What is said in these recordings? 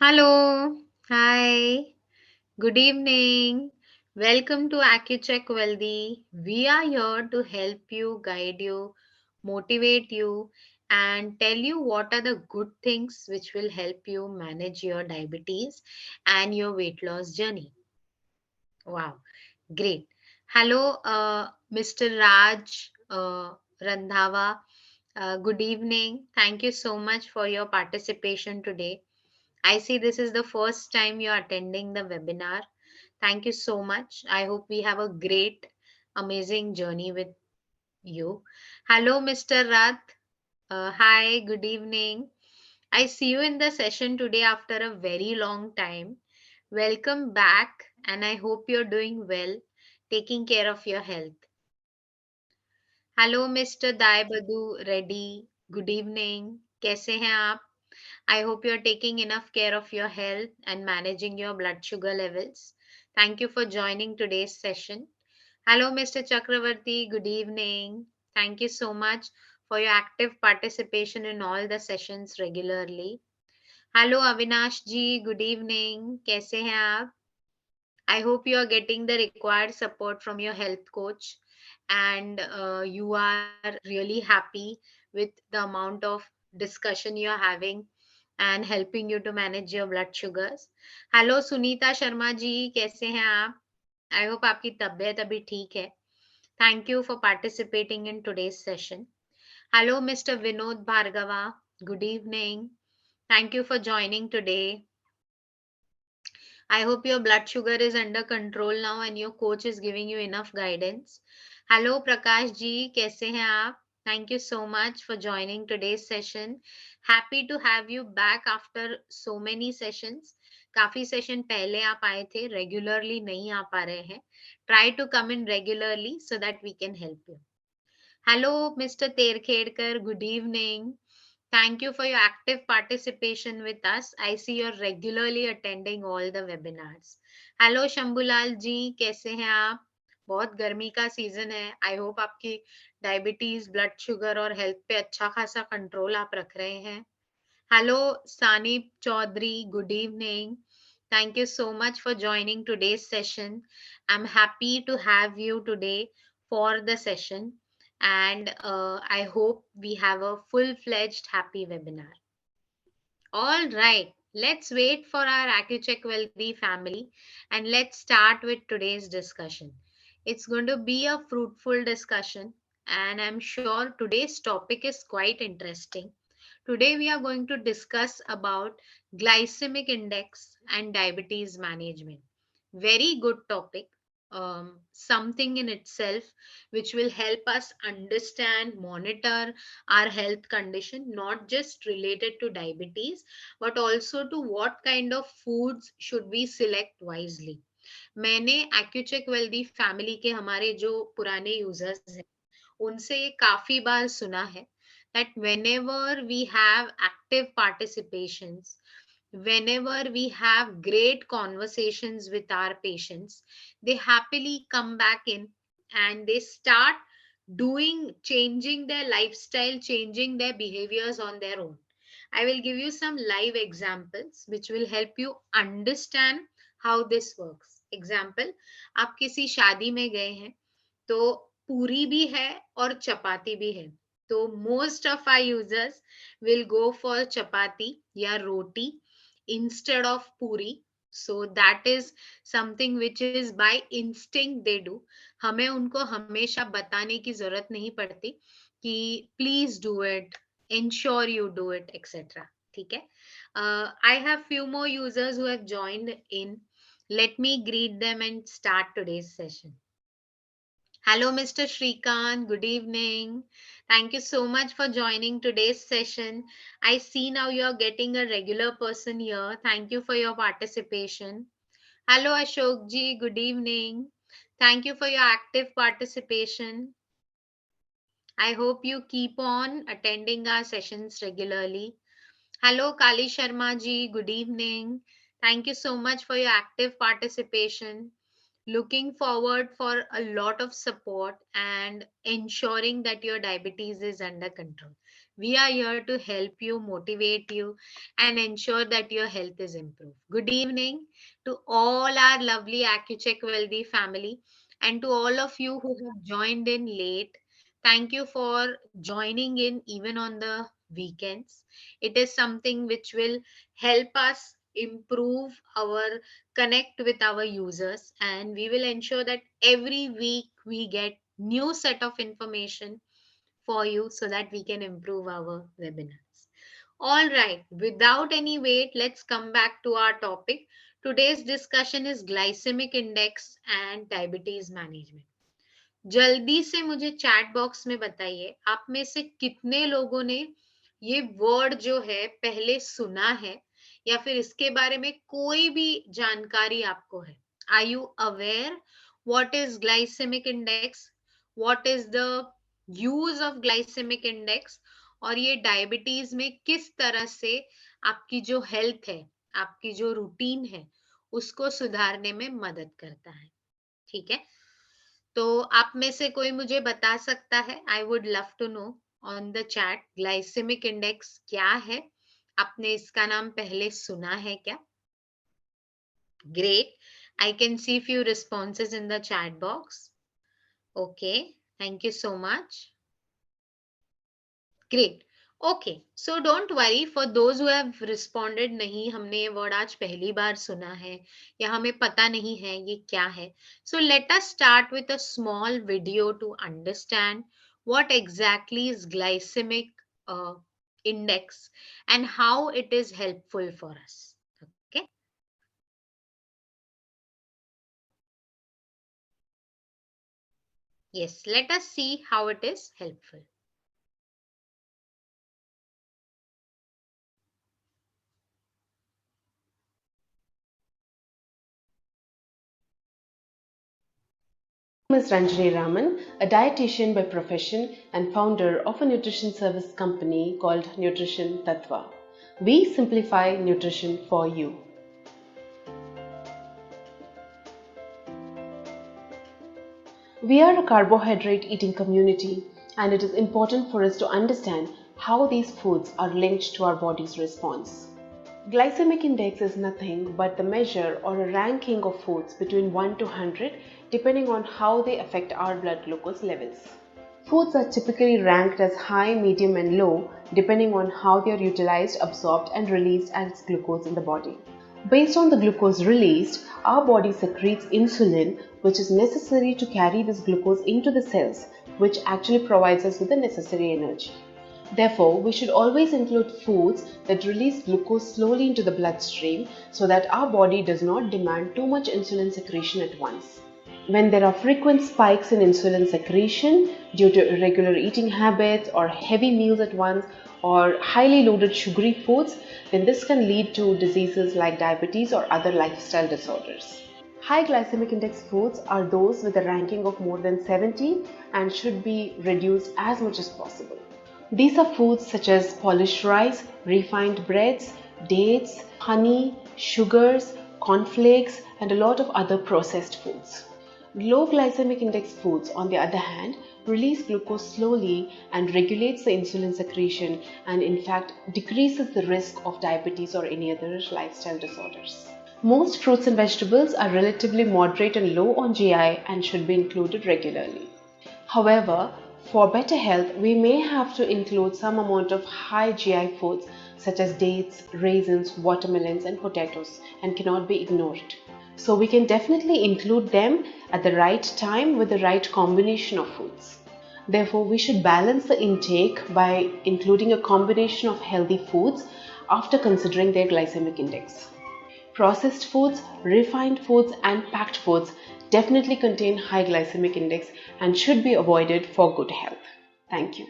Hello, hi, good evening. Welcome to AccuCheck Wealthy. We are here to help you, guide you, motivate you, and tell you what are the good things which will help you manage your diabetes and your weight loss journey. Wow, great. Hello, Mr. Raj Randhawa. Good evening. Thank you so much for your participation today. I see this is the first time you're attending the webinar. Thank you so much. I hope we have a great, amazing journey with you. Hello, Mr. Rath. Hi, good evening. I see you in the session today after a very long time. Welcome back, and I hope you're doing well, taking care of your health. Hello, Mr. Daibadu Reddy. Good evening. कैसे हैं आप? I hope you're taking enough care of your health and managing your blood sugar levels. Thank you for joining today's session. Hello, Mr. Chakravarti. Good evening. Thank you so much for your active participation in all the sessions regularly. Hello, Avinash ji. Good evening. कैसे हैं आप? I hope you are getting the required support from your health coach and you are really happy with the amount of discussion you are having and helping you to manage your blood sugars. Hello Sunita Sharma ji कैसे हैं आप? I hope आपकी तबीयत अभी ठीक है. Thank you for participating in today's session. Hello Mr. Vinod Bhargava. Good evening. Thank you for joining today. I hope your blood sugar is under control now and your coach is giving you enough guidance. Hello Prakash ji, कैसे हैं आप? Thank you so much for joining today's session. Happy to have you back after so many sessions. काफी session पहले आप आए थे, regularly नहीं आ पा रहे हैं. Try to come in regularly so that we can help you. Hello, Mr. Terkhedkar. Good evening. Thank you for your active participation with us. I see you're regularly attending all the webinars. Hello, Shambulal ji. कैसे हैं आप? बहुत गर्मी का season है. I hope आपकी diabetes, blood sugar और health पे अच्छा खासा कंट्रोल आप रख रहे हैं. Hello, Sanip Chaudhary. Good evening. Thank you so much for joining today's session. I'm happy to have you today for the session, and I hope we have a full-fledged happy webinar. All right, let's wait for our AccuCheck Wealthy family and let's start with today's discussion. It's going to be a fruitful discussion, and I'm sure today's topic is quite interesting. Today we are going to discuss about glycemic index and diabetes management. Very good topic. Something in itself which will help us understand, monitor our health condition, not just related to diabetes, but also to what kind of foods should we select wisely. मैंने एक्यूचेक wealthy family के हमारे जो पुराने users हैं उनसे ये काफी बार सुना है that whenever we have active participations, whenever we have great conversations with our patients, they happily come back in and they start doing, changing their lifestyle, changing their behaviors on their own. I will give you some live examples which will help you understand how this works. Example, आप किसी शादी में गए हैं तो पूरी भी है और चपाती भी है तो most of our users will go for chapati या रोटी instead of puri. So that is something which is by instinct they do. हमें उनको हमेशा बताने की जरूरत नहीं पड़ती कि please do it, ensure you do it, etc. ठीक है. I have few more users who have joined in. Let me greet them and start today's session. Hello, Mr. Shrikant. Good evening. Thank you so much for joining today's session. I see now you're getting a regular person here. Thank you for your participation. Hello, Ashok ji. Good evening. Thank you for your active participation. I hope you keep on attending our sessions regularly. Hello, Kali Sharma ji. Good evening. Thank you so much for your active participation. Looking forward for a lot of support and ensuring that your diabetes is under control. We are here to help you, motivate you, and ensure that your health is improved. Good evening to all our lovely AccuCheck Wealthy family and to all of you who have joined in late. Thank you for joining in even on the weekends. It is something which will help us improve our connect with our users, and we will ensure that every week we get new set of information for you so that we can improve our webinars. All right, without any wait, let's come back to our topic. Today's discussion is glycemic index and diabetes management. जल्दी से मुझे chat box में बताइए, आप में से कितने लोगों ने ये वर्ड जो है पहले सुना है या फिर इसके बारे में कोई भी जानकारी आपको है? Are you aware what is glycaemic index, what is the use of glycaemic index, और ये डायबिटीज में किस तरह से आपकी जो हेल्थ है, आपकी जो रूटीन है, उसको सुधारने में मदद करता है? ठीक है, तो आप में से कोई मुझे बता सकता है? I would love to know on the chat, glycaemic index क्या है? आपने इसका नाम पहले सुना है क्या? Great, I can see few responses in the chat box. Okay, thank you so much. Great. Okay, so don't worry for those who have responded, नहीं हमने ये वर्ड आज पहली बार सुना है या हमें पता नहीं है ये क्या है. So let us start with a small video to understand what exactly is glycemic index and how it is helpful for us. Okay. Yes, let us see how it is helpful. My name is Ranjini Raman, a dietitian by profession and founder of a nutrition service company called Nutrition Tattva. We simplify nutrition for you. We are a carbohydrate eating community, and it is important for us to understand how these foods are linked to our body's response. Glycemic index is nothing but the measure or a ranking of foods between 1 to 100 depending on how they affect our blood glucose levels. Foods are typically ranked as high, medium and low depending on how they are utilized, absorbed and released as glucose in the body. Based on the glucose released, our body secretes insulin, which is necessary to carry this glucose into the cells, which actually provides us with the necessary energy. Therefore, we should always include foods that release glucose slowly into the bloodstream so that our body does not demand too much insulin secretion at once. When there are frequent spikes in insulin secretion due to irregular eating habits or heavy meals at once or highly loaded sugary foods, then this can lead to diseases like diabetes or other lifestyle disorders. High glycemic index foods are those with a ranking of more than 70 and should be reduced as much as possible. These are foods such as polished rice, refined breads, dates, honey, sugars, cornflakes, and a lot of other processed foods. Low glycemic index foods, on the other hand, release glucose slowly and regulates the insulin secretion and in fact decreases the risk of diabetes or any other lifestyle disorders. Most fruits and vegetables are relatively moderate and low on GI and should be included regularly. However, for better health, we may have to include some amount of high GI foods such as dates, raisins, watermelons and potatoes and cannot be ignored. So we can definitely include them at the right time with the right combination of foods. Therefore, we should balance the intake by including a combination of healthy foods after considering their glycemic index. Processed foods, refined foods and packed foods definitely contain high glycemic index and should be avoided for good health. Thank you.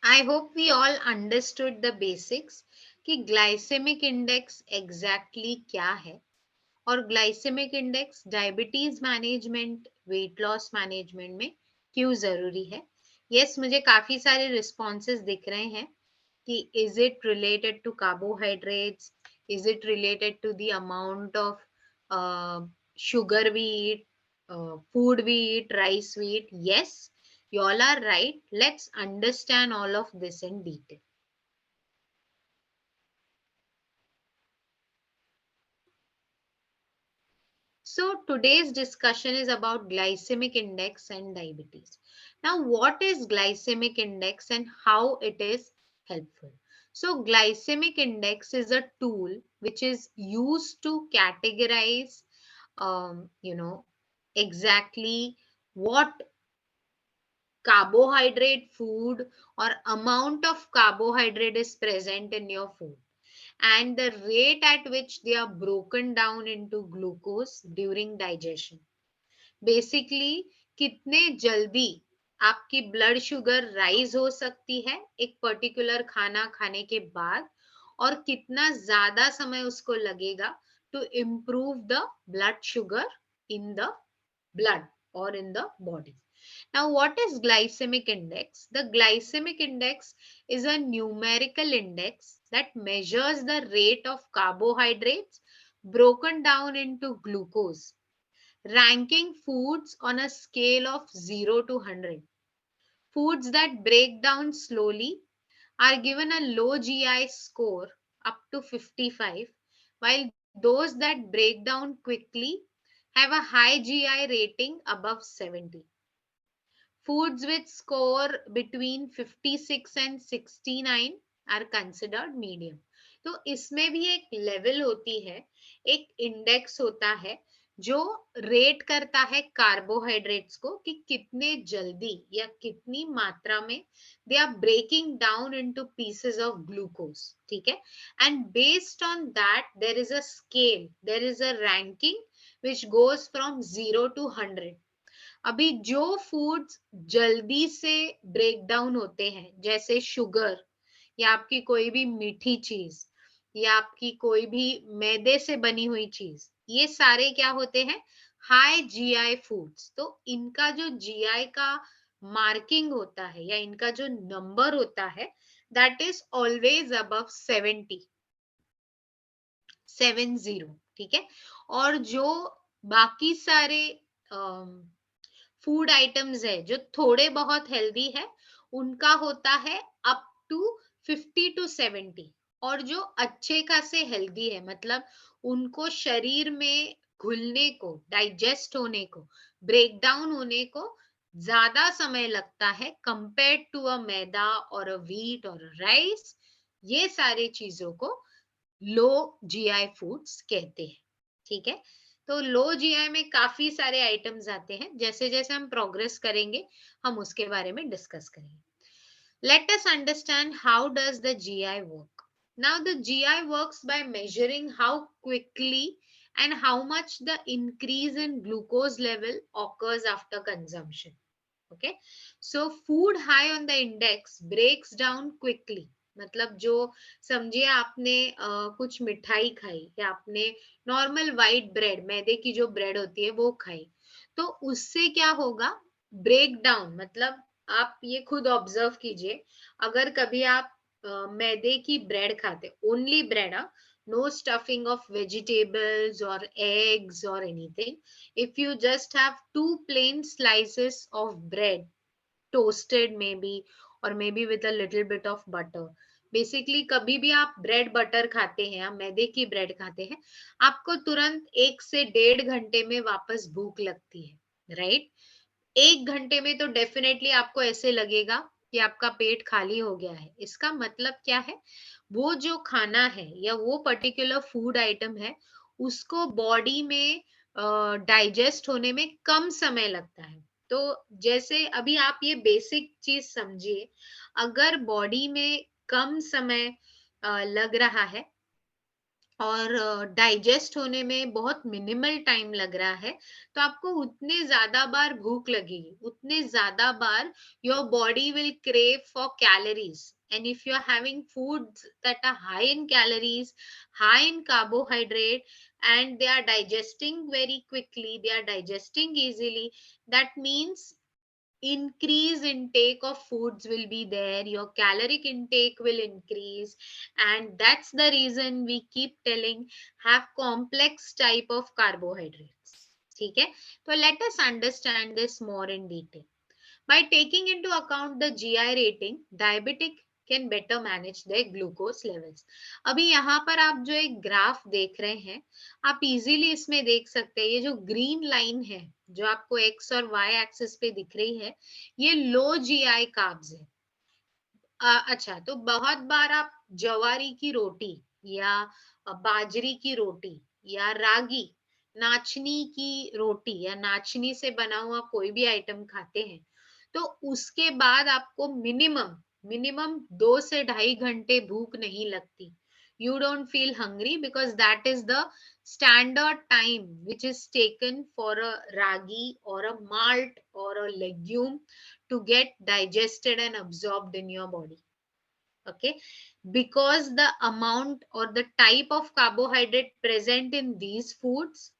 I hope we all understood the basics कि glycemic index exactly क्या है और glycaemic index diabetes management, weight loss management में क्यों जरूरी है. Yes, मुझे काफी सारे रिस्पॉन्सेज दिख रहे हैं. कि is it related to carbohydrates, is it related to the amount of sugar we eat, food we eat, rice we eat? Yes, you all are right. Let's understand all of this in detail. So today's discussion is about glycemic index and diabetes. Now, what is glycemic index and how it is helpful? So glycemic index is a tool which is used to categorize, you know, exactly what carbohydrate food or amount of carbohydrate is present in your food, and the rate at which they are broken down into glucose during digestion. Basically कितने जल्दी आपकी blood sugar rise हो सकती है एक particular खाना खाने के बाद, और कितना ज्यादा समय उसको लगेगा to improve the blood sugar in the blood or in the body. Now, what is glycemic index? The glycemic index is a numerical index that measures the rate of carbohydrates broken down into glucose, ranking foods on a scale of 0 to 100. Foods that break down slowly are given a low GI score up to 55, while those that break down quickly have a high GI rating above 70. Foods with score between 56 and 69 are considered medium. तो इसमें भी एक level होती है, एक index होता है जो रेट करता है कार्बोहाइड्रेट्स को कि कितने जल्दी या कितनी मात्रा में they are breaking down into pieces of glucose. ठीक है, and based on that there is a scale, there is a ranking which goes from 0 to 100. अभी जो फूड्स जल्दी से ब्रेक डाउन होते हैं, जैसे शुगर या आपकी कोई भी मीठी चीज या आपकी कोई भी मैदे से बनी हुई चीज, ये सारे क्या होते हैं? High GI foods. तो इनका जो जीआई का मार्किंग होता है या इनका जो नंबर होता है, दैट इज ऑलवेज अबव 70, 70. ठीक है, और जो बाकी सारे फूड आइटम्स है जो थोड़े बहुत हेल्दी है, उनका होता है अप टू 50 to 70. और जो अच्छे खासे हेल्दी है, मतलब उनको शरीर में घुलने को, डाइजेस्ट होने को, ब्रेक डाउन होने को ज्यादा समय लगता है कंपेयर टू अ मैदा और अ व्हीट और राइस, ये सारी चीजों को लो जीआई फूड्स कहते हैं. ठीक है, तो लो जीआई में काफी सारे आइटम्स आते हैं. जैसे जैसे हम प्रोग्रेस करेंगे हम उसके बारे में डिस्कस करेंगे. Let us understand how does the GI work. Now the GI works by measuring how quickly and how much the increase in glucose level occurs after consumption. Okay, so food high on the index breaks down quickly. मतलब जो समझिए आपने कुछ मिठाई खाई या आपने normal white bread, मैदे की जो ब्रेड होती है वो खाई, तो उससे क्या होगा? Break down. मतलब आप ये खुद ऑब्जर्व कीजिए, अगर कभी आप मैदे की ब्रेड खाते, only bread, no stuffing of vegetables or eggs or anything, if you just have two plain slices of bread, toasted maybe, or maybe with a little bit of butter, basically कभी भी आप bread butter खाते हैं या मैदे की bread खाते हैं, आपको तुरंत 1 से 1.5 घंटे में वापस भूख लगती है, राइट? 1 घंटे में तो डेफिनेटली आपको ऐसे लगेगा कि आपका पेट खाली हो गया है. इसका मतलब क्या है? वो जो खाना है या वो पर्टिकुलर फूड आइटम है, उसको बॉडी में डाइजेस्ट होने में कम समय लगता है. तो जैसे अभी आप ये बेसिक चीज समझिए, अगर बॉडी में कम समय लग रहा है और डाइजेस्ट होने में बहुत मिनिमल टाइम लग रहा है, तो आपको उतने ज्यादा बार भूख लगेगी, उतने ज्यादा बार your body will crave for calories. And if you are having foods that are high in calories, high in carbohydrate, and they are digesting very quickly, they are digesting easily, that means increase intake of foods will be there, your caloric intake will increase, and that's the reason we keep telling have complex type of carbohydrates. ठीक है, तो let us understand this more in detail. By taking into account the GI rating, diabetic can better manage their glucose levels. अभी यहाँ पर आप जो एक graph देख रहे हैं, आप इजीली इसमें देख सकते हैं, ये जो ग्रीन लाइन है जो आपको एक्स और वाई एक्सिस पे दिख रही है, ये लो जीआई कार्ब्स है। अच्छा, तो बहुत बार आप जवारी की रोटी या बाजरी की रोटी या रागी, नाचनी की रोटी या नाचनी से बना हुआ कोई भी आइटम खाते हैं, तो उसके बाद आपको मिनिमम मिनिमम 2 से ढाई घंटे भूख नहीं लगती। You don't feel hungry because that is the standard time which is taken for a ragi or a malt or a legume to get digested and absorbed in your body. Okay, because the amount or the type of carbohydrate present in these foods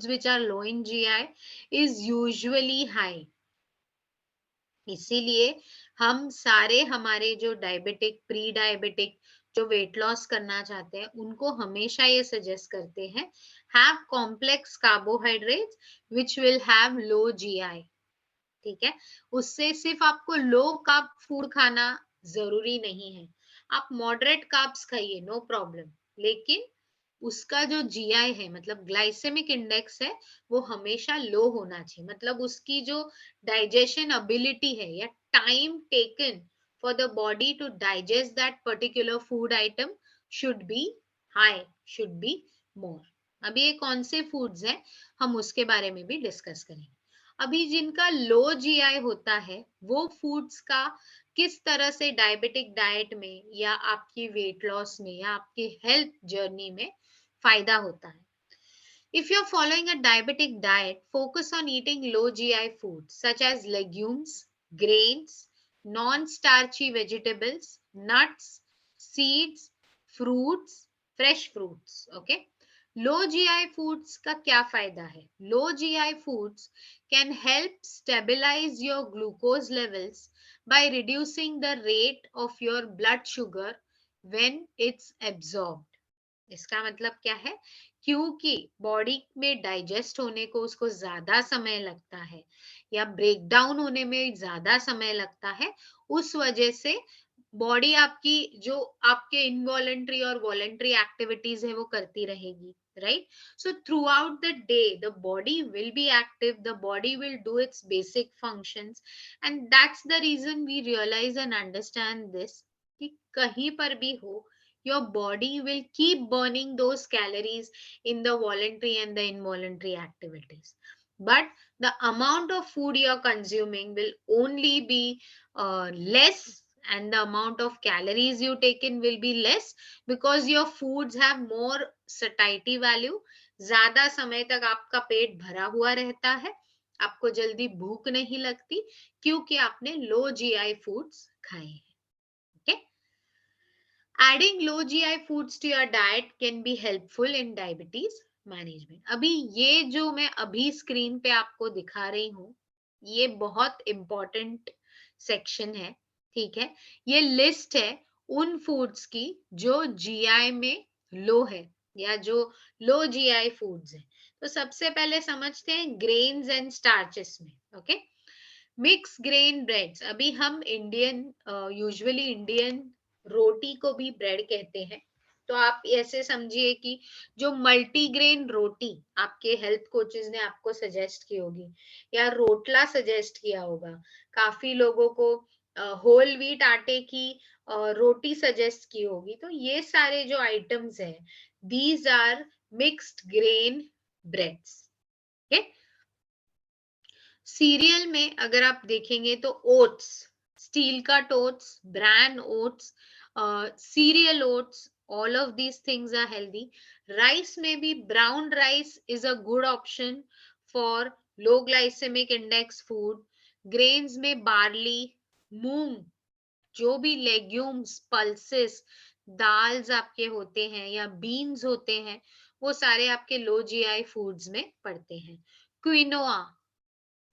which are low in GI is usually high. इसीलिए हम सारे हमारे जो diabetic, pre diabetic, जो weight loss करना चाहते हैं, उनको हमेशा ये सजेस्ट करते हैं, have complex carbohydrates which will have low GI. ठीक है, उससे सिर्फ आपको लो कार्ब फूड खाना जरूरी नहीं है, आप मॉडरेट कार्ब्स खाइए, नो प्रॉब्लम, लेकिन उसका जो जीआई है, मतलब ग्लाइसेमिक इंडेक्स है, वो हमेशा लो होना चाहिए, मतलब उसकी जो डाइजेशन एबिलिटी है या time taken for the body to digest that particular food item should be high, should be more. अभी ये कौन से फूड्स हैं, हम उसके बारे में भी डिस्कस करेंगे। अभी जिनका लो जीआई होता है, वो फूड्स का किस तरह से डायबिटिक डाइट में या आपकी वेट लॉस में या आपकी हेल्थ जर्नी में फायदा होता है। If you're following a diabetic diet, focus on eating low GI foods such as legumes, grains, non-starchy vegetables, nuts, seeds, fruits, fresh fruits. Okay. Low GI foods का क्या फायदा है? Low GI foods can help stabilise your glucose levels by reducing the rate of your blood sugar when it's absorbed. इसका मतलब क्या है? क्योंकि body में डाइजेस्ट होने को उसको ज्यादा समय लगता है या ब्रेक डाउन होने में ज्यादा समय लगता है, उस वजह से बॉडी आपकी जो आपके इनवॉलेंट्री और वॉलेंट्री एक्टिविटीज है वो करती रहेगी, right? So throughout the day the body will be active, the body will do its basic functions, and that's the reason we realise and understand this कि कहीं पर भी हो, your body will keep burning those calories in the voluntary and the involuntary activities, but the amount of food you are consuming will only be less, and the amount of calories you take in will be less because your foods have more satiety value. ज्यादा समय तक आपका पेट भरा हुआ रहता है, आपको जल्दी भूख नहीं लगती क्योंकि आपने लो जीआई फूड्स खाए हैं। okay? Adding low GI foods to your diet can be helpful in diabetes management. अभी ये जो मैं अभी स्क्रीन पे आपको दिखा रही हूँ, ये बहुत इंपॉर्टेंट सेक्शन है, ठीक है? ये लिस्ट है उन फूड्स की जो जीआई में लो है या जो लो जीआई फूड्स है। तो सबसे पहले समझते हैं ग्रेन्स एंड स्टार्चेस में, ओके? मिक्स ग्रेन ब्रेड्स, अभी हम इंडियन यूजुअली इंडियन रोटी को भी ब्रेड कहते हैं, तो आप ऐसे समझिए कि जो मल्टीग्रेन रोटी आपके हेल्थ कोचेस ने आपको सजेस्ट की होगी या रोटला सजेस्ट किया होगा, काफी लोगों को होल व्हीट आटे की रोटी सजेस्ट की होगी, तो ये सारे जो आइटम्स हैं, these are mixed grain breads. Cereal में अगर आप देखेंगे तो oats, steel cut oats, brand oats, cereal oats, all of these things are healthy. Rice में भी brown rice is a good option for low glycemic index food. Grains में barley, मूंग, जो भी legumes, pulses, दाल्स आपके होते हैं या बीन्स होते हैं, वो सारे आपके लो जीआई फूड्स में पड़ते हैं। क्विनोआ,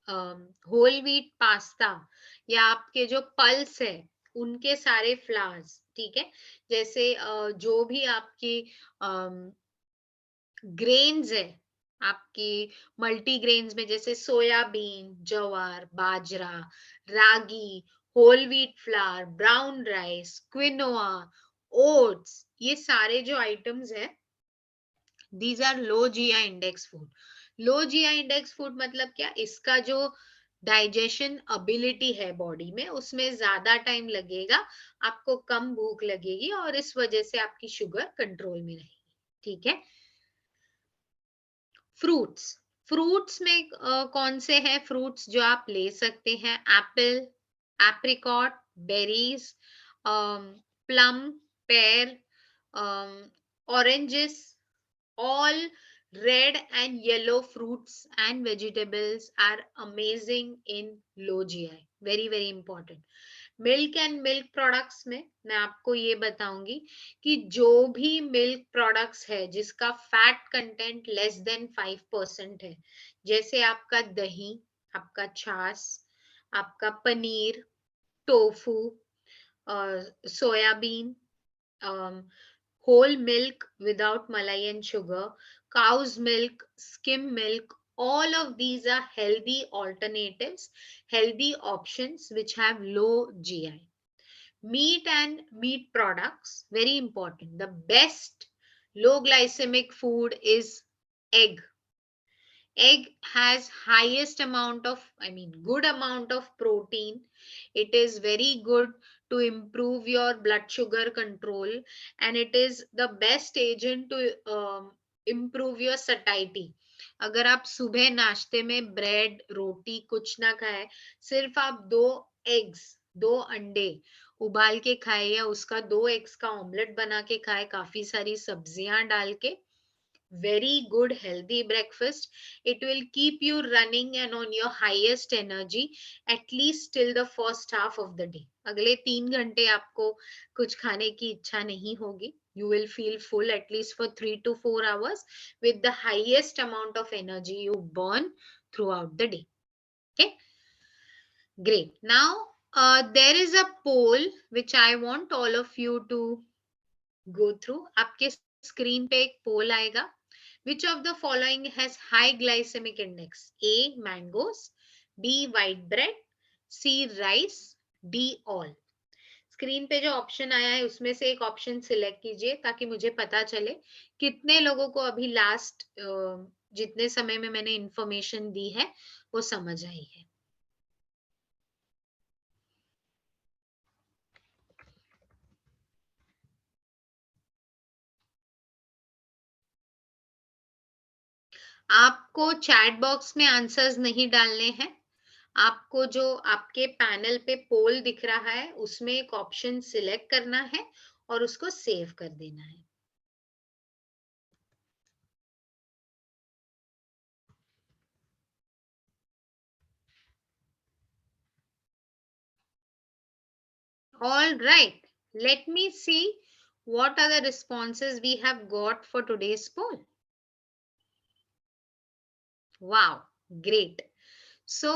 होल व्हीट पास्ता या आपके जो पल्स है उनके सारे फ्लावर्स, ठीक है, जैसे जो भी आपकी ग्रेन्स है, आपकी मल्टीग्रेन्स में जैसे soyabean, jowar, bajra, ragi, whole wheat flour, brown rice, quinoa, oats, ये सारे जो आइटम्स है, these are low GI index food. Low GI index food मतलब क्या, इसका जो डाइजेशन एबिलिटी है बॉडी में उसमें ज्यादा टाइम लगेगा, आपको कम भूख लगेगी और इस वजह से आपकी शुगर कंट्रोल में रहेगी, ठीक है। फ्रूट्स, फ्रूट्स में कौन से हैं फ्रूट्स जो आप ले सकते हैं, Apple, apricot, berries, plum, pair, oranges, all red and yellow fruits and vegetables are amazing in low GI, very very important। Milk and milk products में मैं आपको ये बताऊंगी कि जो भी मिल्क प्रोडक्ट्स है जिसका फैट कंटेंट लेस देन 5% है, जैसे आपका दही, आपका छाछ, आपका paneer, tofu, soybean, whole milk without malai and sugar, cow's milk, skim milk, all of these are healthy alternatives, healthy options which have low GI. Meat and meat products, very important. The best low glycemic food is egg. Egg has highest amount of, good amount of protein. It is very good to improve your blood sugar control, and it is the best agent to improve your satiety। अगर आप सुबह नाश्ते में bread रोटी कुछ ना खाए, सिर्फ आप दो एग्स, दो अंडे उबाल के खाए या उसका दो एग्स का ऑमलेट बना के खाए काफी सारी सब्जियां डाल के, very good healthy breakfast, it will keep you running and on your highest energy at least till the first half of the day। अगले 3 घंटे आपको कुछ खाने की इच्छा नहीं होगी, you will feel full at least for 3 to 4 hours with the highest amount of energy you burn throughout the day। Okay, great। Now there is a poll which I want all of you to go through। आपके screen पे एक पोल आएगा। Which of the following has high glycemic index? A. Mangoes, B. White bread, C. Rice, D. All। Screen पे जो option आया है उसमें से एक ऑप्शन सिलेक्ट कीजिए ताकि मुझे पता चले कितने लोगों को अभी लास्ट जितने समय में मैंने इंफॉर्मेशन दी है वो समझ आई है। आपको चैट बॉक्स में आंसर्स नहीं डालने हैं, आपको जो आपके पैनल पे पोल दिख रहा है उसमें एक ऑप्शन सिलेक्ट करना है और उसको सेव कर देना है। All right, let me see what are the responses we have got for today's poll। Wow, great। So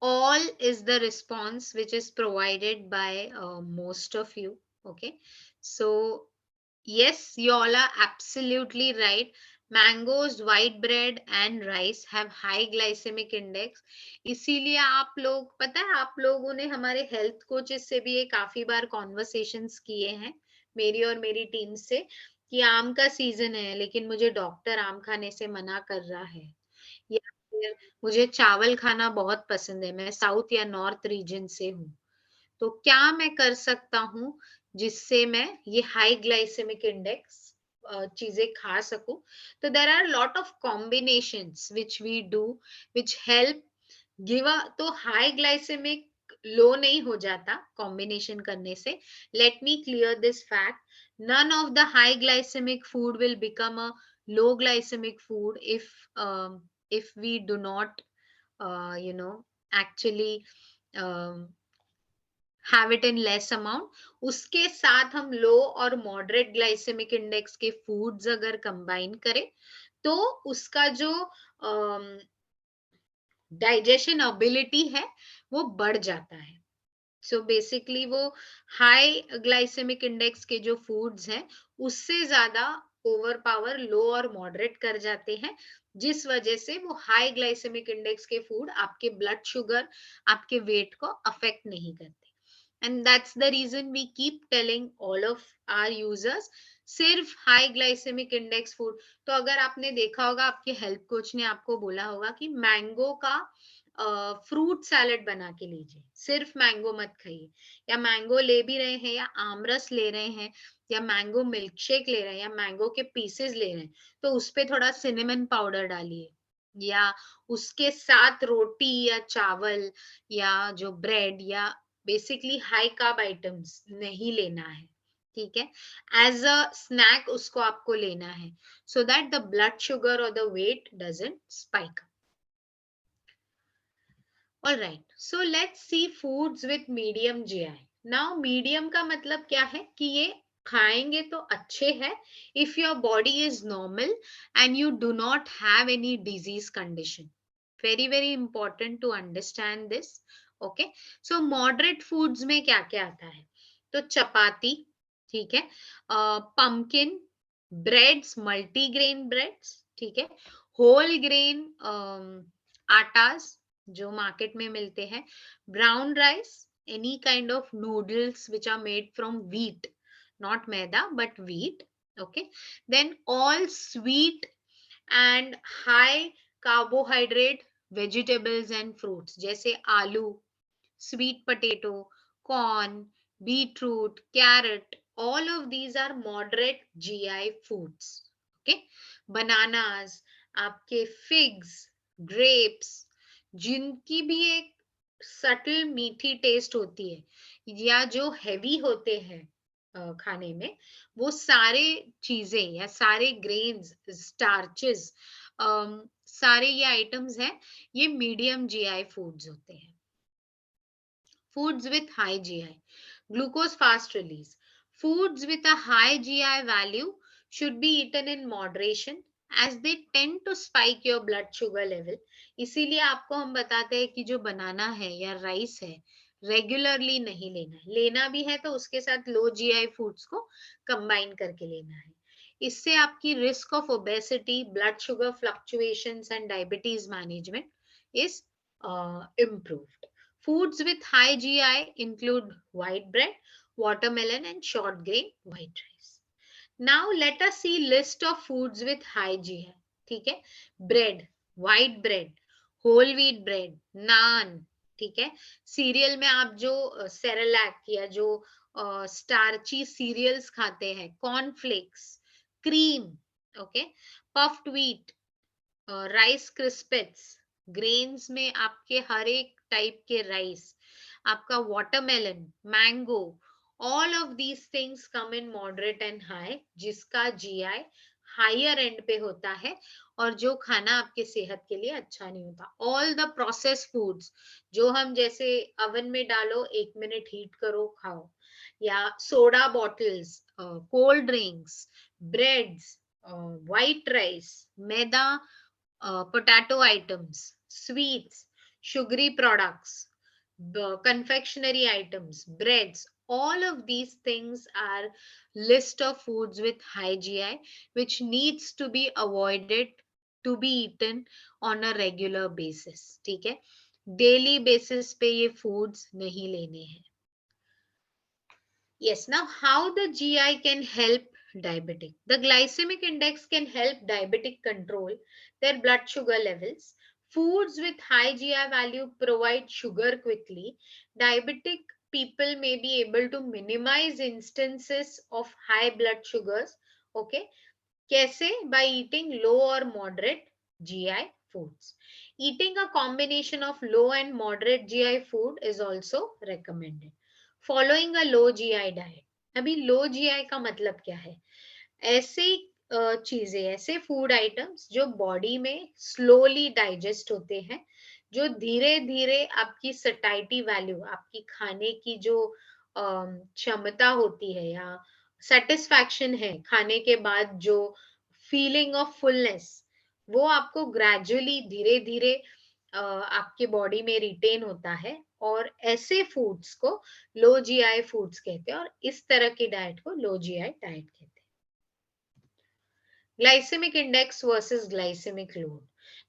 all is the response which is provided by most of you। Okay, so yes, you all are absolutely right। Mangoes, white bread and rice have high glycemic index। इसीलिए आप लोग, पता है आप लोगों ने हमारे health coaches से भी ये काफी बार कॉन्वर्सेशंस किए हैं मेरी और मेरी टीम से कि आम का सीजन है लेकिन मुझे डॉक्टर आम खाने से मना कर रहा है, या फिर मुझे चावल खाना बहुत पसंद है, मैं साउथ या नॉर्थ रीजन से हूँ, तो क्या मैं कर सकता हूँ जिससे मैं ये हाई ग्लाइसेमिक इंडेक्स चीजें खा सकूं। तो there are lot of combinations which we do which help give a, तो हाई ग्लाइसेमिक लो नहीं हो जाता कॉम्बिनेशन करने से। Let me clear this fact, none of the high glycemic food will become a low glycemic food if we do not actually um, have it in less amount। उसके साथ हम लो और moderate glycemic index के foods अगर combine करें तो उसका जो डाइजेशन एबिलिटी है वो बढ़ जाता है। सो बेसिकली वो हाई ग्लाइसेमिक इंडेक्स के जो फूड्स हैं उससे ज्यादा ओवर पावर लो और मॉडरेट कर जाते हैं, जिस वजह से वो हाई ग्लाइसेमिक इंडेक्स के फूड आपके ब्लड शुगर, आपके वेट को अफेक्ट नहीं करते। And that's the reason we keep telling all of our users, सिर्फ हाई ग्लाइसेमिक इंडेक्स फूड। तो अगर आपने देखा होगा, आपके हेल्थ कोच ने आपको बोला होगा कि मैंगो का फ्रूट सैलेड बना के लीजिए, सिर्फ मैंगो मत खाइए, या मैंगो ले भी रहे हैं या आमरस ले रहे हैं या मैंगो मिल्क शेक ले रहे हैं या मैंगो के पीसेस ले रहे हैं, तो उस पे थोड़ा सिनेमन पाउडर डालिए, या उसके साथ रोटी या चावल या जो ब्रेड या बेसिकली हाई कार्ब आइटम्स नहीं लेना है, ठीक है। एज अ स्नैक उसको आपको लेना है, so that the blood sugar और the weight doesn't spike. Alright, so let's see foods with medium GI. Now medium का मतलब क्या है कि ये खाएंगे तो अच्छे हैं if your body is normal and you do not have any disease condition. Very very important to understand this. Okay, so moderate foods में क्या क्या आता है? तो चपाती, ठीक है, पंपकिन ब्रेड्स, मल्टीग्रेन ब्रेड्स, ठीक है, होल ग्रेन आटास जो मार्केट में मिलते हैं, brown rice, any kind of noodles which are made from wheat, not maida but wheat, okay, then all sweet and high carbohydrate vegetables and fruits जैसे आलू, sweet potato, corn, beetroot, carrot, all of these are moderate GI foods. Okay, bananas, आपके figs, grapes, जिनकी भी एक subtle मीठी test होती है या जो हैवी होते हैं खाने में, वो सारे चीजें या सारे ग्रेन्स, स्टार्चेस, सारे ये आइटम्स हैं, ये मीडियम जीआई फूड्स होते हैं। Foods with high GI. Glucose fast release. Foods with a high GI value should be eaten in moderation as they tend to spike your blood sugar level. इसीलिए आपको हम बताते हैं कि जो बनाना है या राइस है रेगुलरली नहीं लेना है, लेना भी है तो उसके साथ लो जीआई फूड्स को कंबाइन करके लेना है। इससे आपकी risk of obesity, blood sugar fluctuations and diabetes management is improved. Foods with high GI include white bread, watermelon, and short grain white rice. Now let us see list of foods with high GI. ठीक है, bread, white bread, whole wheat bread, naan, ठीक है, serial में आप जो Cerelac या जो starchy cereals खाते हैं, cornflakes, cream, okay, puffed wheat, rice crispies, grains में आपके हर एक टाइप के राइस, आपका watermelon, mango, all of these things come in moderate and high, जिसका जीआई हायर एंड पे होता है और जो खाना आपके सेहत के लिए अच्छा नहीं होता। ऑल द प्रोसेस फूड्स जो हम जैसे अवन में डालो, 1 मिनट हीट करो खाओ, या soda bottles, cold drinks, breads, white rice, maida, potato items, sweets, sugary products, confectionery items, breads, all of these things are list of foods with high GI which needs to be avoided to be eaten on a regular basis. ठीक है, daily basis पे ये foods नहीं लेने हैं। Yes, now how the GI can help diabetic? The glycemic index can help diabetic control their blood sugar levels. Foods with high GI value provide sugar quickly. Diabetic people may be able to minimize instances of high blood sugars. Okay, कैसे? By eating low or moderate GI foods. Eating a combination of low and moderate GI food is also recommended. Following a low GI diet. अभी low GI का मतलब क्या है? ऐसे चीजें, ऐसे food items जो बॉडी में स्लोली डाइजेस्ट होते हैं, जो धीरे धीरे आपकी सटाइटी वैल्यू, आपकी खाने की जो क्षमता होती है या सेटिस्फैक्शन है खाने के बाद, जो फीलिंग ऑफ फुलनेस, वो आपको ग्रेजुअली धीरे धीरे आपके बॉडी में रिटेन होता है, और ऐसे फूड्स को लो जीआई फूड्स कहते हैं, और इस तरह की डाइट को लो जीआई डाइट कहते हैं. Glycemic index versus glycemic load.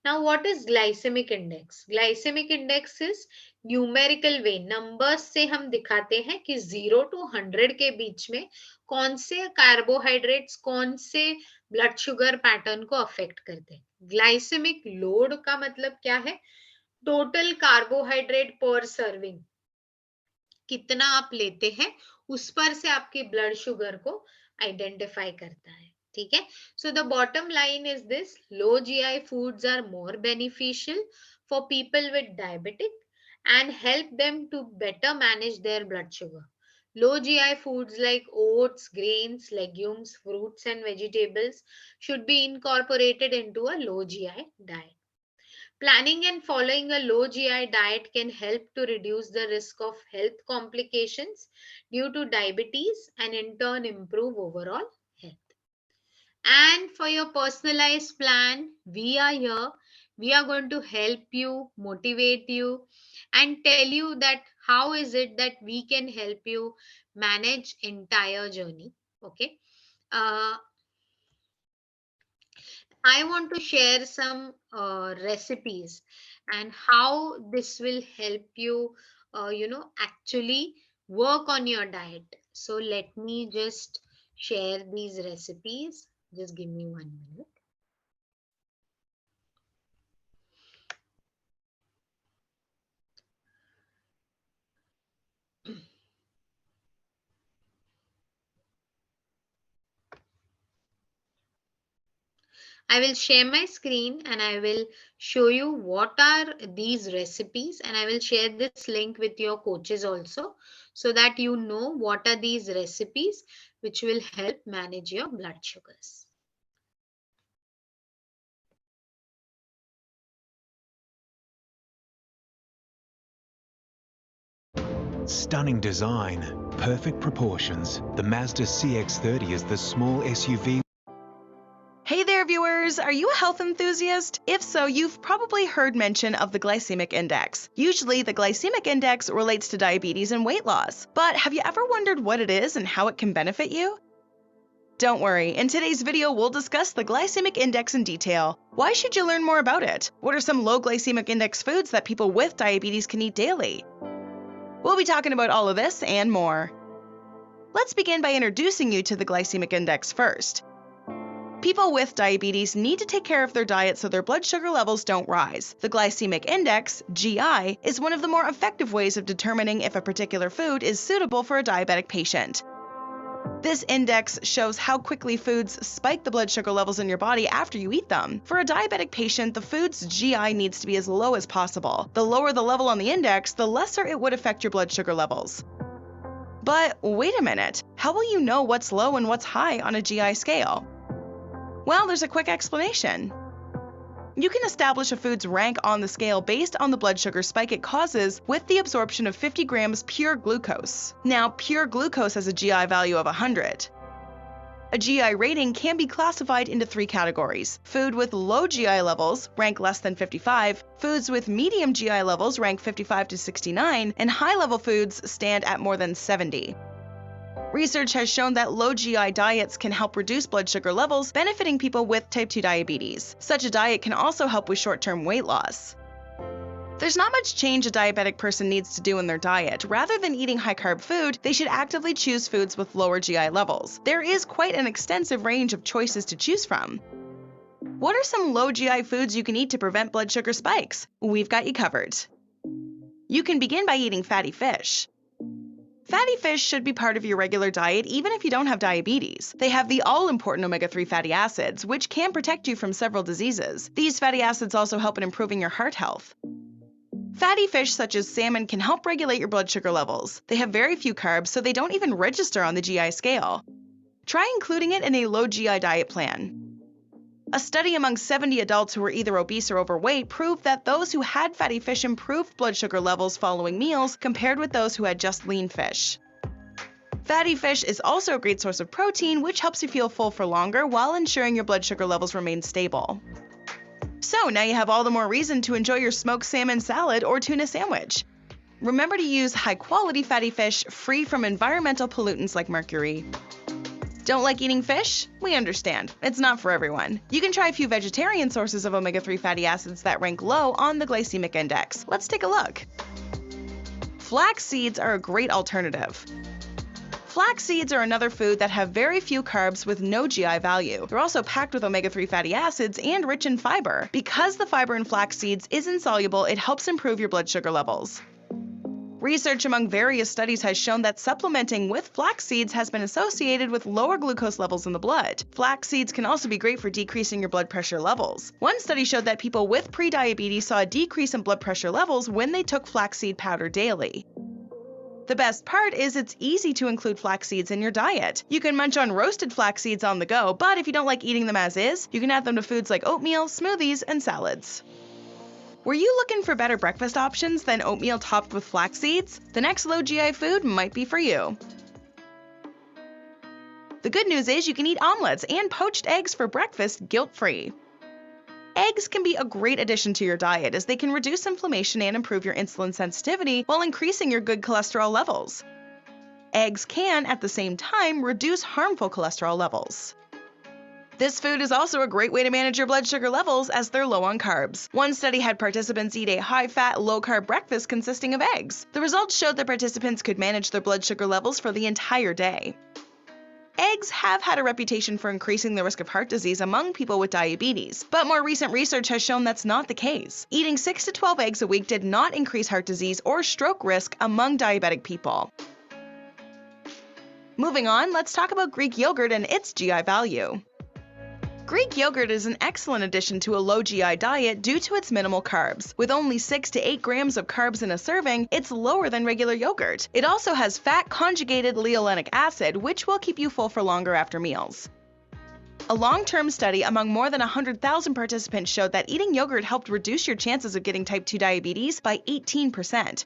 Now, what is glycemic index? Glycemic index is numerical way. Numbers से हम दिखाते हैं कि 0 to 100 के बीच में कौन से कार्बोहाइड्रेट्स कौन से ब्लड शुगर पैटर्न को अफेक्ट करते हैं. ग्लाइसेमिक लोड का मतलब क्या है? टोटल कार्बोहाइड्रेट पर सर्विंग, कितना आप लेते हैं उस पर से आपके ब्लड शुगर को आइडेंटिफाई करता है. ठीक है. So the bottom line is this: low GI foods are more beneficial for people with diabetic and help them to better manage their blood sugar. Low GI foods like oats, grains, legumes, fruits, and vegetables should be incorporated into a low GI diet. Planning and following a low GI diet can help to reduce the risk of health complications due to diabetes and in turn improve overall health. And for your personalized plan, we are here. We are going to help you, motivate you, and tell you that how is it that we can help you manage entire journey. Okay. Uh, I want to share some recipes and how this will help you, actually work on your diet. So let me just share these recipes. Just give me 1 minute. I will share my screen and I will show you what are these recipes, and I will share this link with your coaches also, so that you know what are these recipes which will help manage your blood sugars. Stunning design, perfect proportions. The Mazda CX-30 is the small SUV. Hey there, viewers! Are you a health enthusiast? If so, you've probably heard mention of the glycemic index. Usually, the glycemic index relates to diabetes and weight loss. But have you ever wondered what it is and how it can benefit you? Don't worry, in today's video, we'll discuss the glycemic index in detail. Why should you learn more about it? What are some low glycemic index foods that people with diabetes can eat daily? We'll be talking about all of this and more. Let's begin by introducing you to the glycemic index first. People with diabetes need to take care of their diet so their blood sugar levels don't rise. The glycemic index, GI, is one of the more effective ways of determining if a particular food is suitable for a diabetic patient. This index shows how quickly foods spike the blood sugar levels in your body after you eat them. For a diabetic patient, the food's GI needs to be as low as possible. The lower the level on the index, the lesser it would affect your blood sugar levels. But wait a minute, how will you know what's low and what's high on a GI scale? Well, there's a quick explanation. You can establish a food's rank on the scale based on the blood sugar spike it causes with the absorption of 50 grams pure glucose. Now, pure glucose has a GI value of 100. A GI rating can be classified into 3 categories. Food with low GI levels rank less than 55, foods with medium GI levels rank 55 to 69, and high-level foods stand at more than 70. Research has shown that low GI diets can help reduce blood sugar levels, benefiting people with type 2 diabetes. Such a diet can also help with short-term weight loss. There's not much change a diabetic person needs to do in their diet. Rather than eating high-carb food, they should actively choose foods with lower GI levels. There is quite an extensive range of choices to choose from. What are some low GI foods you can eat to prevent blood sugar spikes? We've got you covered. You can begin by eating fatty fish. Fatty fish should be part of your regular diet even if you don't have diabetes. They have the all-important omega-3 fatty acids, which can protect you from several diseases. These fatty acids also help in improving your heart health. Fatty fish such as salmon can help regulate your blood sugar levels. They have very few carbs, so they don't even register on the GI scale. Try including it in a low GI diet plan. A study among 70 adults who were either obese or overweight proved that those who had fatty fish improved blood sugar levels following meals compared with those who had just lean fish. Fatty fish is also a great source of protein, which helps you feel full for longer while ensuring your blood sugar levels remain stable. So now you have all the more reason to enjoy your smoked salmon salad or tuna sandwich. Remember to use high-quality fatty fish free from environmental pollutants like mercury. Don't like eating fish? We understand. It's not for everyone. You can try a few vegetarian sources of omega-3 fatty acids that rank low on the glycemic index. Let's take a look. Flax seeds are a great alternative. Flax seeds are another food that have very few carbs with no GI value. They're also packed with omega-3 fatty acids and rich in fiber. Because the fiber in flax seeds is insoluble, it helps improve your blood sugar levels. Research among various studies has shown that supplementing with flax seeds has been associated with lower glucose levels in the blood. Flax seeds can also be great for decreasing your blood pressure levels. One study showed that people with prediabetes saw a decrease in blood pressure levels when they took flaxseed powder daily. The best part is it's easy to include flax seeds in your diet. You can munch on roasted flax seeds on the go, but if you don't like eating them as is, you can add them to foods like oatmeal, smoothies, and salads. Were you looking for better breakfast options than oatmeal topped with flax seeds? The next low GI food might be for you. The good news is you can eat omelets and poached eggs for breakfast guilt-free. Eggs can be a great addition to your diet as they can reduce inflammation and improve your insulin sensitivity while increasing your good cholesterol levels. Eggs can, at the same time, reduce harmful cholesterol levels. This food is also a great way to manage your blood sugar levels as they're low on carbs. One study had participants eat a high-fat, low-carb breakfast consisting of eggs. The results showed that participants could manage their blood sugar levels for the entire day. Eggs have had a reputation for increasing the risk of heart disease among people with diabetes, but more recent research has shown that's not the case. Eating 6 to 12 eggs a week did not increase heart disease or stroke risk among diabetic people. Moving on, let's talk about Greek yogurt and its GI value. Greek yogurt is an excellent addition to a low GI diet due to its minimal carbs. With only 6 to 8 grams of carbs in a serving, it's lower than regular yogurt. It also has fat-conjugated leolenic acid, which will keep you full for longer after meals. A long-term study among more than 100,000 participants showed that eating yogurt helped reduce your chances of getting type 2 diabetes by 18%.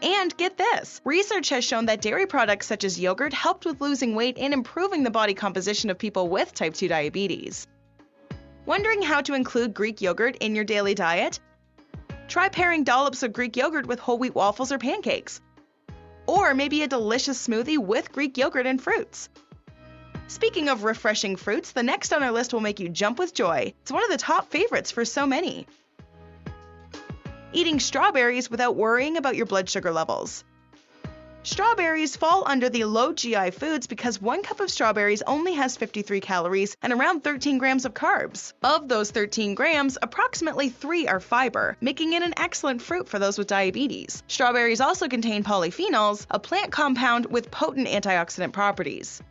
And get this, research has shown that dairy products such as yogurt helped with losing weight and improving the body composition of people with type 2 diabetes. Wondering how to include Greek yogurt in your daily diet? Try pairing dollops of Greek yogurt with whole wheat waffles or pancakes. Or maybe a delicious smoothie with Greek yogurt and fruits. Speaking of refreshing fruits, the next on our list will make you jump with joy. It's one of the top favorites for so many. Eating strawberries without worrying about your blood sugar levels. Strawberries fall under the low GI foods because 1 cup of strawberries only has 53 calories and around 13 grams of carbs. Of those 13 grams, approximately 3 are fiber, making it an excellent fruit for those with diabetes. Strawberries also contain polyphenols, a plant compound with potent antioxidant properties.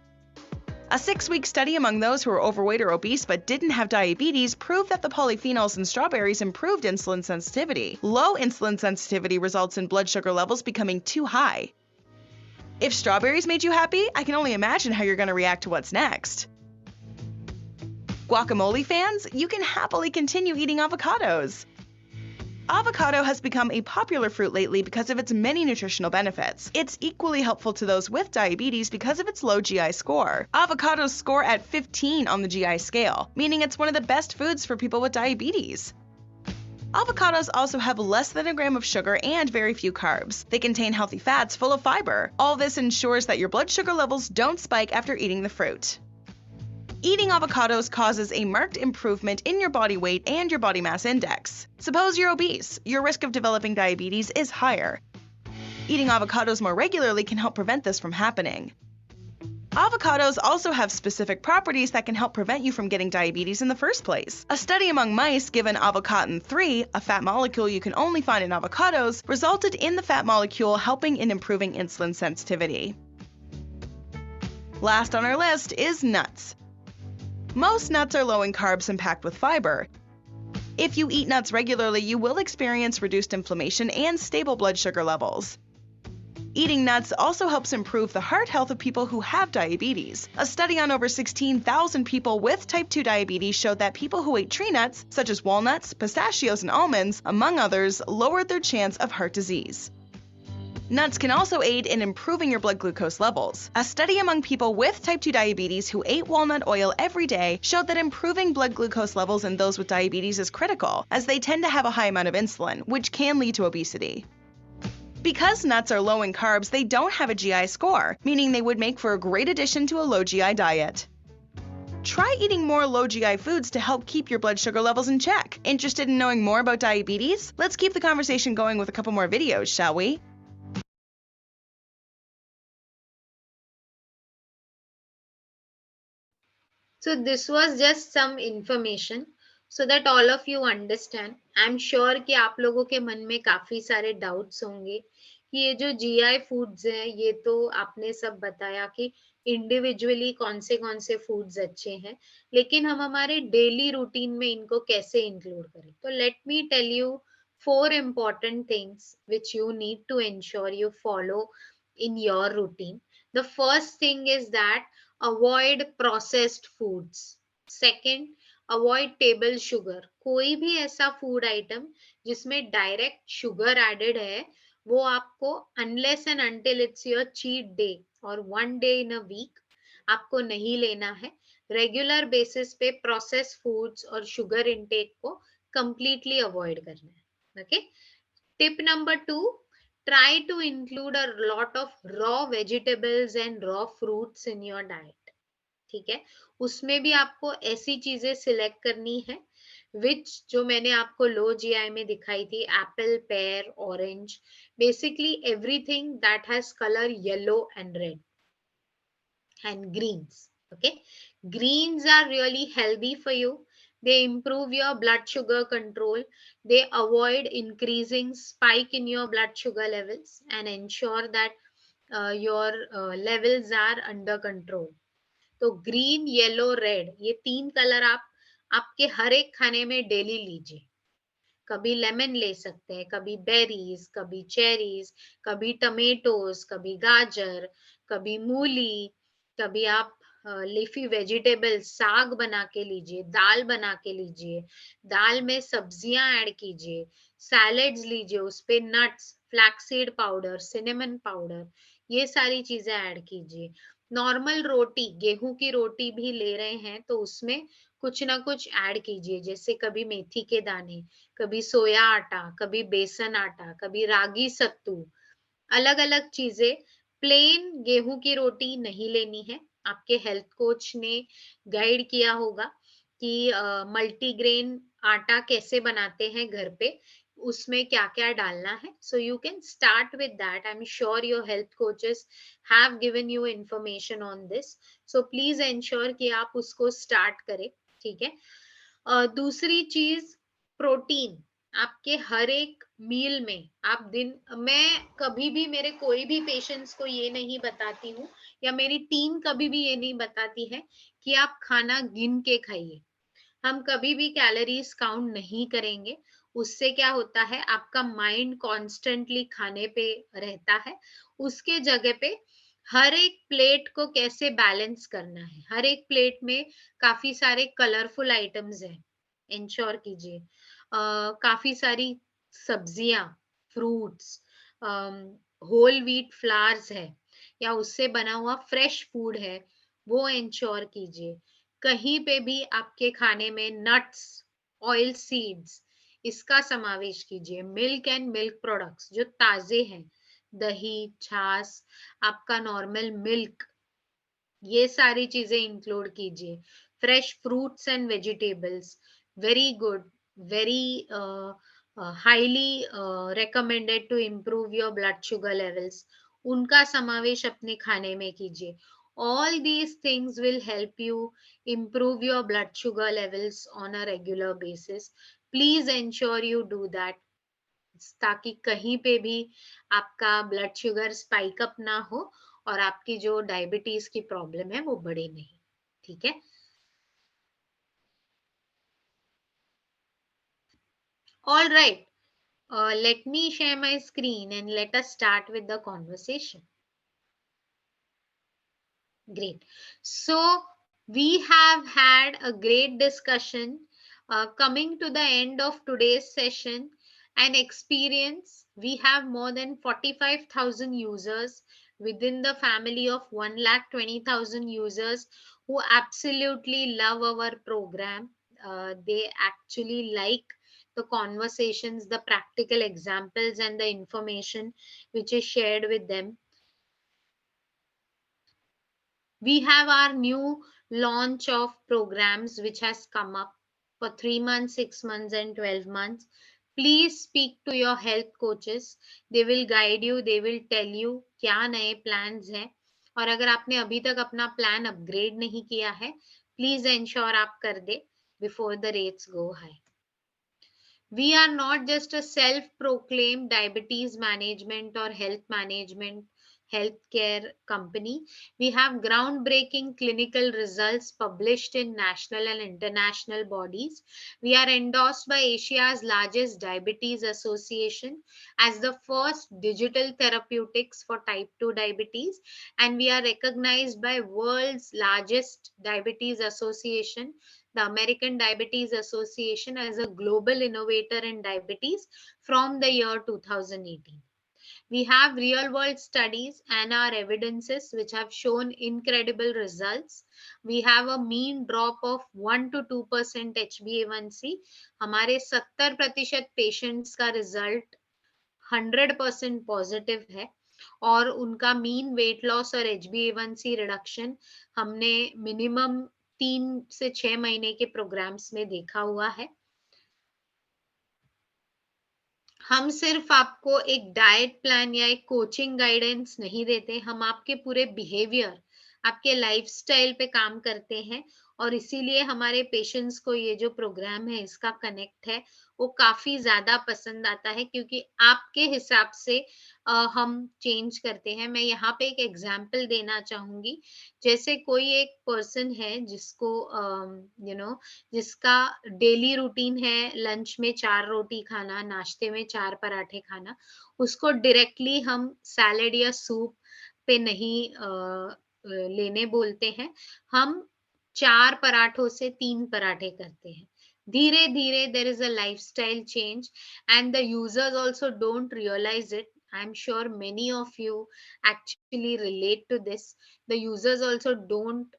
A 6-week study among those who were overweight or obese but didn't have diabetes proved that the polyphenols in strawberries improved insulin sensitivity. Low insulin sensitivity results in blood sugar levels becoming too high. If strawberries made you happy, I can only imagine how you're going to react to what's next. Guacamole fans, you can happily continue eating avocados. Avocado has become a popular fruit lately because of its many nutritional benefits. It's equally helpful to those with diabetes because of its low GI score. Avocados score at 15 on the GI scale, meaning it's one of the best foods for people with diabetes. Avocados also have less than a gram of sugar and very few carbs. They contain healthy fats full of fiber. All this ensures that your blood sugar levels don't spike after eating the fruit. Eating avocados causes a marked improvement in your body weight and your body mass index. Suppose you're obese, your risk of developing diabetes is higher. Eating avocados more regularly can help prevent this from happening. Avocados also have specific properties that can help prevent you from getting diabetes in the first place. A study among mice given avocatin-3, a fat molecule you can only find in avocados, resulted in the fat molecule helping in improving insulin sensitivity. Last on our list is nuts. Most nuts are low in carbs and packed with fiber. If you eat nuts regularly, you will experience reduced inflammation and stable blood sugar levels. Eating nuts also helps improve the heart health of people who have diabetes. A study on over 16,000 people with type 2 diabetes showed that people who ate tree nuts, such as walnuts, pistachios, and almonds, among others, lowered their chance of heart disease. Nuts can also aid in improving your blood glucose levels. A study among people with type 2 diabetes who ate walnut oil every day showed that improving blood glucose levels in those with diabetes is critical, as they tend to have a high amount of insulin, which can lead to obesity. Because nuts are low in carbs, they don't have a GI score, meaning they would make for a great addition to a low GI diet. Try eating more low GI foods to help keep your blood sugar levels in check. Interested in knowing more about diabetes? Let's keep the conversation going with a couple more videos, shall we? So this was just some information so that all of you understand. I'm sure कि आप लोगों के मन में काफी सारे doubts होंगे कि ये जो GI foods हैं ये तो आपने सब बताया कि इंडिविजुअली कौन से फूड्स अच्छे हैं, लेकिन हम हमारे डेली रूटीन में इनको कैसे इंक्लूड करें. तो let me tell you 4 important things which you need to ensure you follow in your routine. The first thing is that avoid processed foods. Second, avoid table sugar. कोई भी ऐसा food item जिसमें direct sugar added है वो आपको unless and until it's your cheat day or one day in a week आपको नहीं लेना है. रेगुलर बेसिस पे प्रोसेस फूड्स और शुगर इनटेक को कंप्लीटली अवॉइड करना है. Okay. Tip number 2, try to include a lot of raw vegetables and raw fruits in your diet. ठीक है, उसमें भी आपको ऐसी चीजें सिलेक्ट करनी है विच जो मैंने आपको लो जीआई में दिखाई थी, Apple, pair, orange, basically everything that has colour yellow and red and greens. Okay, greens are really healthy for you. They improve your blood sugar control. They avoid increasing spike in your blood sugar levels and ensure that your levels are under control. तो green, yellow, red, ये 3 colour आप आपके हर एक खाने में daily लीजिए. कभी लेमन ले सकते हैं, कभी बेरीज, कभी चेरीज, कभी टमेटोज, कभी गाजर, कभी मूली, कभी आप लीफी वेजिटेबल साग बना के लीजिए, दाल बना के लीजिए, दाल में सब्जियां ऐड कीजिए, सैलेड्स लीजिए, उस पे nuts, flaxseed powder, cinnamon powder, ये सारी चीजें ऐड कीजिए. नॉर्मल रोटी, गेहूं की रोटी भी ले रहे हैं तो उसमें कुछ ना कुछ ऐड कीजिए, जैसे कभी मेथी के दाने, कभी सोया आटा, कभी बेसन आटा, कभी रागी सत्तू, अलग अलग चीजें. प्लेन गेहूं की रोटी नहीं लेनी है. आपके हेल्थ कोच ने गाइड किया होगा कि मल्टीग्रेन आटा कैसे बनाते हैं घर पे, उसमें क्या क्या डालना है. So you can start with that. I am sure your health coaches have given you information on this. So please ensure कि आप उसको स्टार्ट करें. ठीक है. दूसरी चीज, प्रोटीन. आपके हर एक मील में आप दिन, मैं कभी भी मेरे कोई भी पेशेंट्स को ये नहीं बताती हूँ या मेरी टीम कभी भी ये नहीं बताती है कि आप खाना गिन के खाइए. हम कभी भी कैलोरीज काउंट नहीं करेंगे. उससे क्या होता है, आपका माइंड कॉन्स्टेंटली खाने पे रहता है. उसके जगह पे हर एक प्लेट को कैसे बैलेंस करना है. हर एक प्लेट में काफी सारे कलरफुल आइटम्स हैं, इंश्योर कीजिए. काफी सारी सब्जियां, फ्रूट्स, होल व्हीट फ्लावर्स है या उससे बना हुआ फ्रेश फूड है, वो इंश्योर कीजिए. कहीं पे भी आपके खाने में नट्स, ऑयल सीड्स, इसका समावेश कीजिए. मिल्क एंड मिल्क प्रोडक्ट्स जो ताजे हैं, दही, छाछ, आपका नॉर्मल मिल्क, ये सारी चीजें इंक्लूड कीजिए. Fresh fruits and vegetables, very good, very highly recommended to improve your blood sugar levels. उनका समावेश अपने खाने में कीजिए. All these things will help you improve your blood sugar levels on a regular basis. Please ensure you do that, ताकि कहीं पे भी आपका ब्लड शुगर स्पाइक अप ना हो और आपकी जो डायबिटीज की प्रॉब्लम है वो बढ़े नहीं. ठीक है. All right. Let me share my screen and let us start with the conversation. Great. So we have had a great discussion. Coming to the end of today's session, and experience, we have more than 45,000 users within the family of 1,20,000 users who absolutely love our program. They actually like the conversations, the practical examples, and the information which is shared with them. We have our new launch of programs which has come up for 3 months, 6 months, and 12 months. Please speak to your health coaches. They will guide you, they will tell you क्या नए plans हैं. और अगर आपने अभी तक अपना plan upgrade नहीं किया है, प्लीज एंश्योर आप कर दे before the rates go high. We are not just a self proclaimed diabetes management or health management healthcare company. We have groundbreaking clinical results published in national and international bodies. We are endorsed by Asia's largest diabetes association as the first digital therapeutics for type 2 diabetes, and we are recognized by world's largest diabetes association, the American Diabetes Association, as a global innovator in diabetes from the year 2018. We have real world studies and our evidences which have shown incredible results. We have a mean drop of 1 to 2% HbA1c. हमारे 70% patients का result 100% positive है और उनका mean weight loss और HbA1c reduction हमने minimum 3 से 6 महीने के प्रोग्राम्स में देखा हुआ है. हम सिर्फ आपको एक डाइट प्लान या एक कोचिंग गाइडेंस नहीं देते, हम आपके पूरे बिहेवियर, आपके लाइफस्टाइल पे काम करते हैं और इसीलिए हमारे पेशेंट्स को ये जो प्रोग्राम है इसका कनेक्ट है वो काफी ज्यादा पसंद आता है क्योंकि आपके हिसाब से हम चेंज करते हैं. मैं यहाँ पे एक एग्जांपल देना चाहूंगी. जैसे कोई एक पर्सन है जिसको जिसका डेली रूटीन है लंच में 4 रोटी खाना, नाश्ते में 4 पराठे खाना, उसको डायरेक्टली हम सैलेड या सूप पे नहीं लेने बोलते हैं. हम 4 पराठों से 3 पराठे करते हैं. धीरे धीरे there is a lifestyle change and the users also don't realize it. I'm sure many of you actually relate to this. The users also don't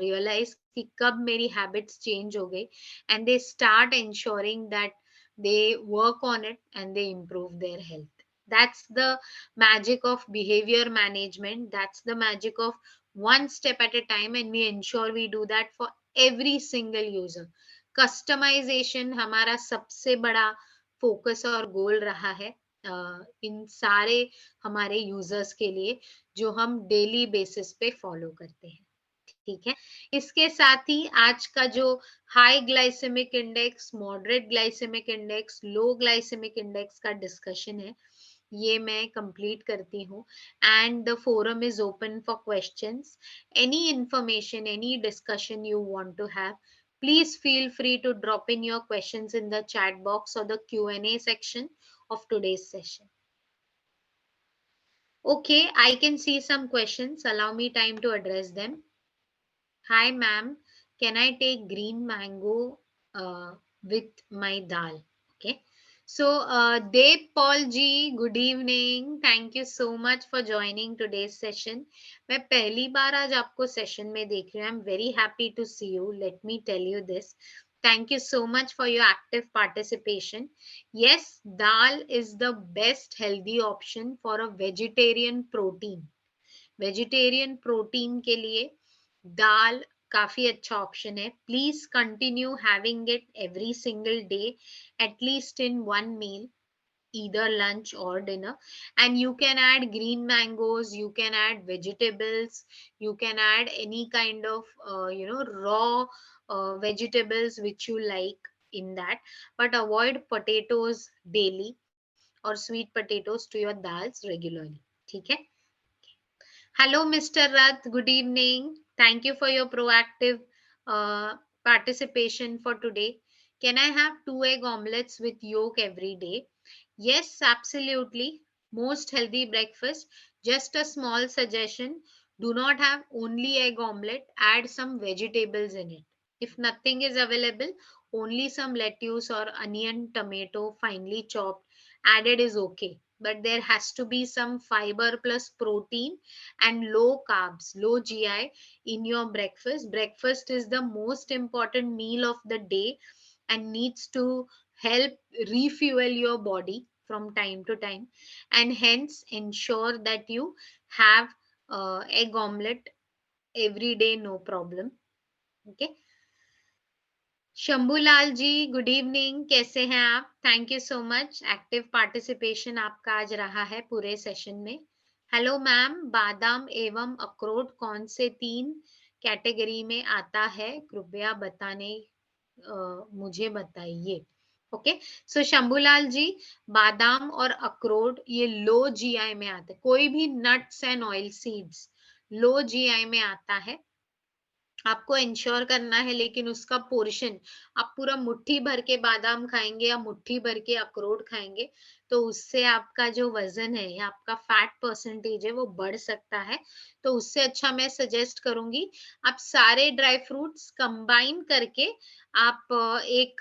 realize कि कब मेरी habits change हो गई, and they start ensuring that they work on it and they improve their health. That's the magic of behavior management. That's the magic of one step at a time, and we ensure we do that for every single user. Customization हमारा सबसे बड़ा focus और गोल रहा है इन सारे हमारे users के लिए जो हम डेली बेसिस पे फॉलो करते हैं. ठीक है. इसके साथ ही आज का जो high glycaemic index, moderate glycemic index, low glycemic index का डिस्कशन है ये मैं कंप्लीट करती हूँ. And the forum is open for questions. Any information, any discussion you want to have, please feel free to drop in your questions in the chat box or the Q&A section of today's session. Okay, I can see some questions. Allow me time to address them. Hi ma'am, can I take green mango with my dal? Okay. So, Dev Paul ji, good evening. Thank you so much for joining today's session. मैं पहली बार आज आपको session में देख रही हूँ. I'm very happy to see you. Let me tell you this. Thank you so much for your active participation. Yes, dal is the best healthy option for a vegetarian protein. Vegetarian protein के लिए दाल काफी अच्छा option है. Please continue having it every single day, at least in one meal, either lunch or dinner. And you can add green mangoes, you can add vegetables, you can add any kind of raw vegetables which you like in that, but avoid potatoes daily or sweet potatoes to your dals regularly. ठीक है. Hello, Mr. Rath. Good evening. Thank you for your proactive participation for today. Can I have 2 egg omelets with yolk every day? Yes, absolutely. Most healthy breakfast. Just a small suggestion. Do not have only egg omelet. Add some vegetables in it. If nothing is available, only some lettuce or onion, tomato, finely chopped, added is okay, but there has to be some fiber plus protein and low carbs, low GI in your breakfast. Breakfast is the most important meal of the day and needs to help refuel your body from time to time, and hence ensure that you have egg omelette every day, no problem. Okay. Shambhulal ji, good evening, कैसे हैं आप? Thank you so much, active participation आपका आज रहा है पूरे session में। Hello ma'am, बादाम एवं अखरोट कौन से 3 कैटेगरी में आता है, कृपया बताने मुझे बताइए। ओके, सो शंभूलाल जी, बादाम और अखरोट ये लो जीआई में आते हैं। कोई भी nuts and oil seeds low GI में आता है, आपको इंश्योर करना है, लेकिन उसका पोर्शन, आप पूरा मुट्ठी भर के बादाम खाएंगे या मुट्ठी भर के अखरोट खाएंगे तो उससे आपका जो वजन है या आपका फैट परसेंटेज है वो बढ़ सकता है। तो उससे अच्छा मैं सजेस्ट करूंगी आप सारे ड्राई फ्रूट्स कंबाइन करके आप एक,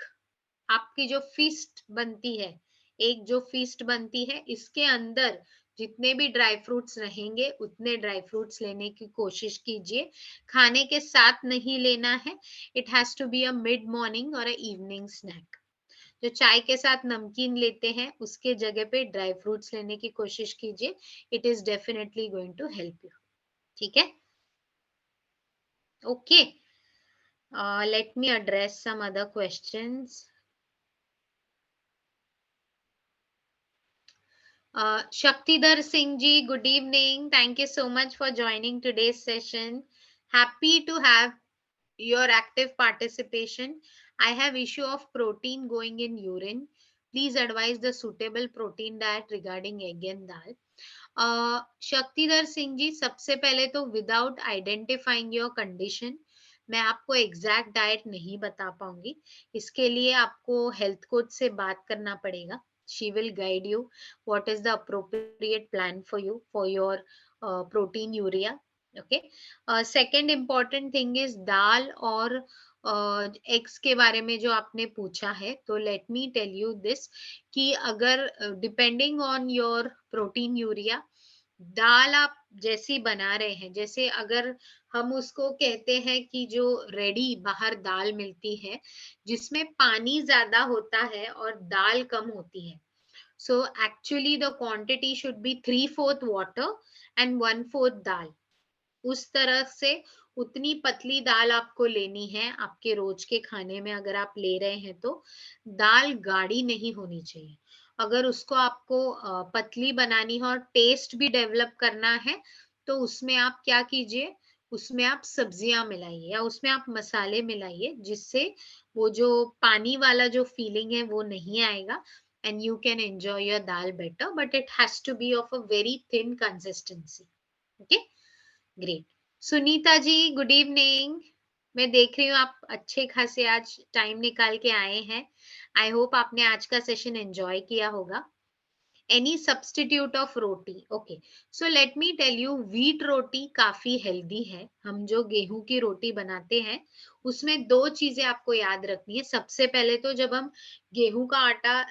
आपकी जो फीस्ट बनती है, एक जो फीस्ट बनती है इसके अंदर जितने भी ड्राई फ्रूट्स रहेंगे उतने ड्राई फ्रूट्स लेने की कोशिश कीजिए। खाने के साथ नहीं लेना है। It has to be a mid morning और अ इवनिंग स्नैक। जो चाय के साथ नमकीन लेते हैं उसके जगह पे ड्राई फ्रूट्स लेने की कोशिश कीजिए। It is definitely going to help you. ठीक है, okay. Let me address some other questions. Shaktidhar Singh ji, good evening. Thank you so much for joining today's session. Happy to have your active participation. I have issue of protein going in urine. Please advise the suitable protein diet regarding egg and dal. Shaktidhar Singh ji, सबसे पहले तो without identifying your condition मैं आपको exact diet नहीं बता पाऊंगी। इसके लिए आपको हेल्थ कोच से बात करना पड़ेगा। She will guide you what is the appropriate plan for you for your protein urea. Okay, second important thing is dal और एग्स के बारे में जो आपने पूछा है, तो let me tell you this कि अगर depending on your protein urea, दाल आप जैसी बना रहे हैं, जैसे अगर हम उसको कहते हैं कि जो रेडी बाहर दाल मिलती है जिसमें पानी ज्यादा होता है और दाल कम होती है, so actually the quantity should be 3/4 water and 1/4 दाल। उस तरह से उतनी पतली दाल आपको लेनी है आपके रोज के खाने में। अगर आप ले रहे हैं तो दाल गाढ़ी नहीं होनी चाहिए। अगर उसको आपको पतली बनानी है और टेस्ट भी डेवलप करना है तो उसमें आप क्या कीजिए, उसमें आप सब्जियां मिलाइए या उसमें आप मसाले मिलाइए जिससे वो जो पानी वाला जो फीलिंग है वो नहीं आएगा and you can enjoy your dal better, but it has to be of a very thin consistency. Okay, great. Sunita ji, good evening. मैं देख रही हूँ आप अच्छे खासे आज टाइम निकाल के आए हैं। आई होप आपने आज का सेशन एंजॉय किया होगा। Any substitute of roti? Okay, so let me tell you, wheat roti काफी हेल्दी है। हम जो गेहूं की रोटी बनाते हैं उसमें 2 चीजें आपको याद रखनी है। सबसे पहले तो जब हम गेहूं का आटा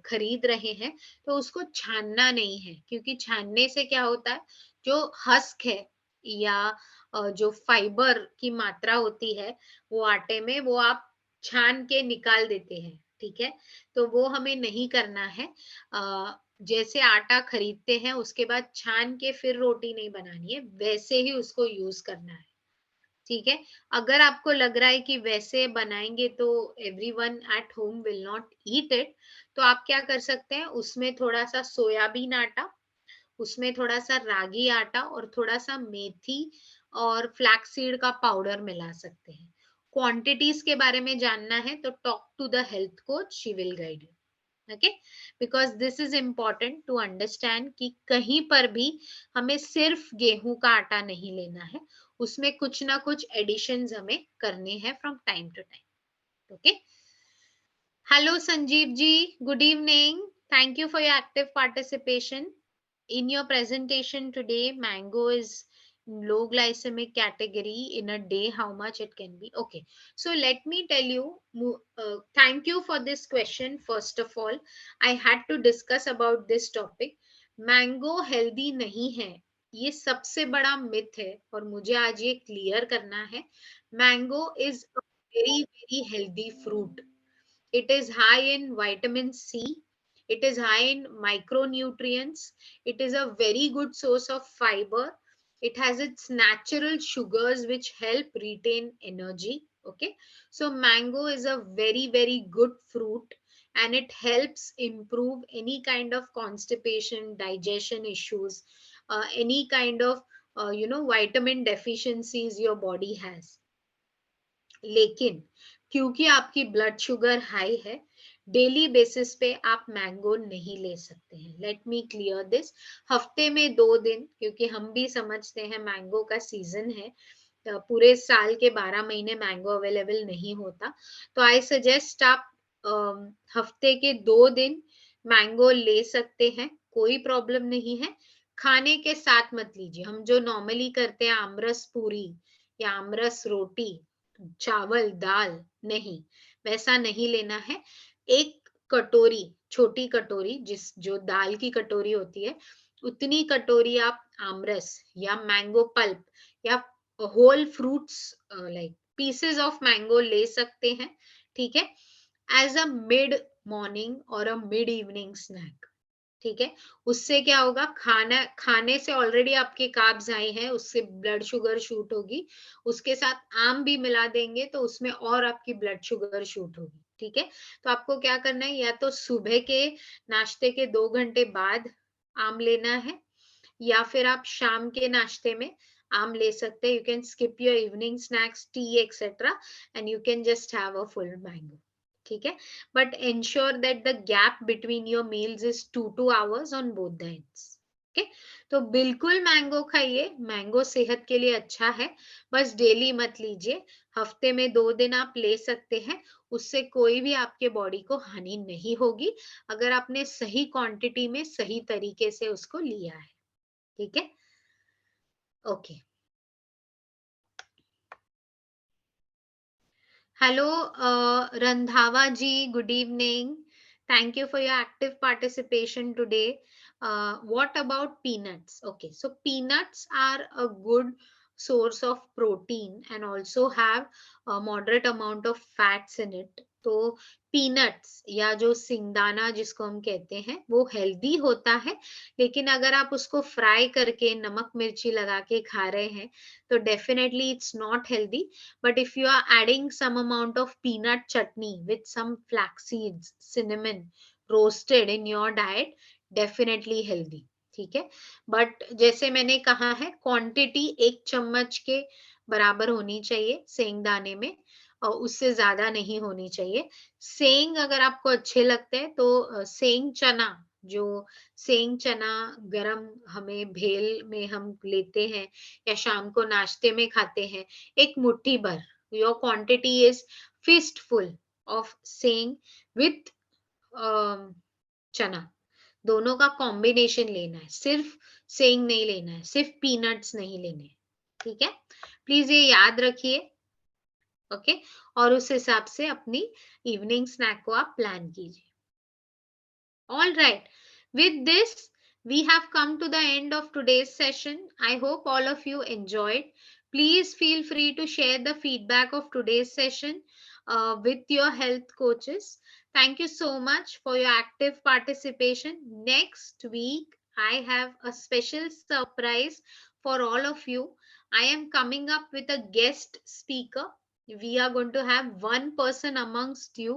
खरीद रहे हैं तो उसको छानना नहीं है, क्योंकि छानने से क्या होता है, जो हस्क है या जो फाइबर की मात्रा होती है वो आटे में, वो आप छान के निकाल देते हैं। ठीक है, तो वो हमें नहीं करना है। जैसे आटा खरीदते हैं उसके बाद छान के फिर रोटी नहीं बनानी है, वैसे ही उसको यूज करना है। ठीक है, अगर आपको लग रहा है कि वैसे बनाएंगे तो everyone at home will not eat it, तो आप क्या कर सकते हैं, उसमें थोड़ा सा सोयाबीन आटा, उसमें थोड़ा सा रागी आटा और थोड़ा सा मेथी और फ्लैक्स सीड का पाउडर मिला सकते हैं। क्वांटिटीज के बारे में जानना है तो talk to the health coach, she will guide you. Okay, because this is important to understand कि कहीं पर भी हमें सिर्फ गेहूं का आटा नहीं लेना है, उसमें कुछ ना कुछ एडिशंस हमें करने हैं from time to time. Okay, hello Sanjeev ji, good evening. Thank you for your active participation. In your presentation today, mango is low glycemic category in a day, how much it can be? Okay, so let me tell you, thank you for this question. First of all, I had to discuss about this topic. Mango healthy नहीं है, ये सबसे बड़ा myth है और मुझे आज ये क्लियर करना है. Mango is a very very healthy fruit. It is high in vitamin C. It is high in micronutrients. It is a very good source of fiber. It has its natural sugars which help retain energy. Okay. So mango is a very, very good fruit and it helps improve any kind of constipation, digestion issues, any kind of, vitamin deficiencies your body has. लेकिन क्योंकि आपकी blood sugar high है, daily basis पे आप mango नहीं ले सकते हैं. Let me clear this. हफ्ते में 2 दिन, क्योंकि हम भी समझते हैं मैंगो का सीजन है, पूरे साल के 12 महीने मैंगो अवेलेबल नहीं होता. तो आई सजेस्ट आप हफ्ते के 2 दिन मैंगो ले सकते हैं, कोई प्रॉब्लम नहीं है. खाने के साथ मत लीजिए. हम जो नॉर्मली करते हैं आमरस पूरी या आमरस रोटी, चावल दाल, नहीं, वैसा नहीं लेना है. एक कटोरी, छोटी कटोरी, जो दाल की कटोरी होती है, उतनी कटोरी आप आमरस या मैंगो पल्प या whole fruits like pieces of mango ले सकते हैं. ठीक है, एज अ मिड मॉर्निंग और अ मिड इवनिंग स्नैक. ठीक है, उससे क्या होगा, खाने से ऑलरेडी आपके कार्ब्स आए हैं, उससे ब्लड शुगर शूट होगी. उसके साथ आम भी मिला देंगे तो उसमें और आपकी ब्लड शुगर शूट होगी. ठीक है, तो आपको क्या करना है, या तो सुबह के नाश्ते के 2 घंटे बाद आम लेना है, या फिर आप शाम के नाश्ते में आम ले सकते हैं. You can skip your evening snacks, T etcetera, and you can just have a full mango. ठीक है, but ensure that the gap between your meals is 2 hours on both the ends. Okay, तो बिल्कुल mango खाइए, mango सेहत के लिए अच्छा है, बस डेली मत लीजिए. हफ्ते में 2 दिन आप ले सकते हैं, उससे कोई भी आपके बॉडी को हानि नहीं होगी अगर आपने सही क्वांटिटी में सही तरीके से उसको लिया है. ठीक है, okay. Hello Randhawa ji, good evening. Thank you for your active participation today. What about peanuts? Okay, so peanuts are a good source of protein and also have a moderate amount of fats in it. तो peanuts या जो सिंगदाना जिसको हम कहते हैं वो healthy होता है, लेकिन अगर आप उसको फ्राई करके नमक मिर्ची लगा के खा रहे हैं तो definitely it's not healthy. But if you are adding some amount of peanut chutney with some flax seeds, cinnamon roasted in your diet, definitely healthy. ठीक है, बट जैसे मैंने कहा है, क्वांटिटी 1 चम्मच के बराबर होनी चाहिए सेंगदाने में, और उससे ज्यादा नहीं होनी चाहिए. सेंग अगर आपको अच्छे लगते हैं तो सेंग चना, जो सेंग चना गरम हमें भेल में हम लेते हैं या शाम को नाश्ते में खाते हैं, एक मुट्ठी भर, your quantity is fistful of seng with chana, दोनों का कॉम्बिनेशन लेना है. सिर्फ सेंग नहीं लेना है, सिर्फ पीनट्स नहीं लेने. ठीक है, प्लीज ये याद रखिए. ओके, और उस हिसाब से अपनी इवनिंग स्नैक को आप प्लान कीजिए. All right. With this, we have come to the end of today's session. I hope all of you enjoyed. Please feel free to share the feedback of today's session with your health coaches. Thank you so much for your active participation. Next week, I have a special surprise for all of you. I am coming up with a guest speaker. We are going to have one person amongst you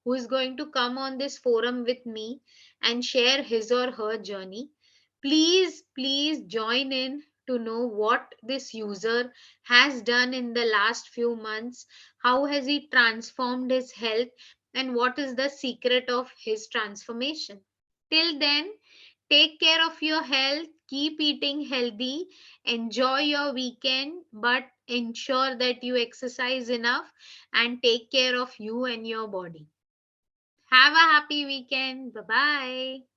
who is going to come on this forum with me and share his or her journey. Please, please join in to know what this user has done in the last few months, how has he transformed his health, and what is the secret of his transformation. Till then, take care of your health, keep eating healthy, enjoy your weekend, but ensure that you exercise enough and take care of you and your body. Have a happy weekend. Bye bye.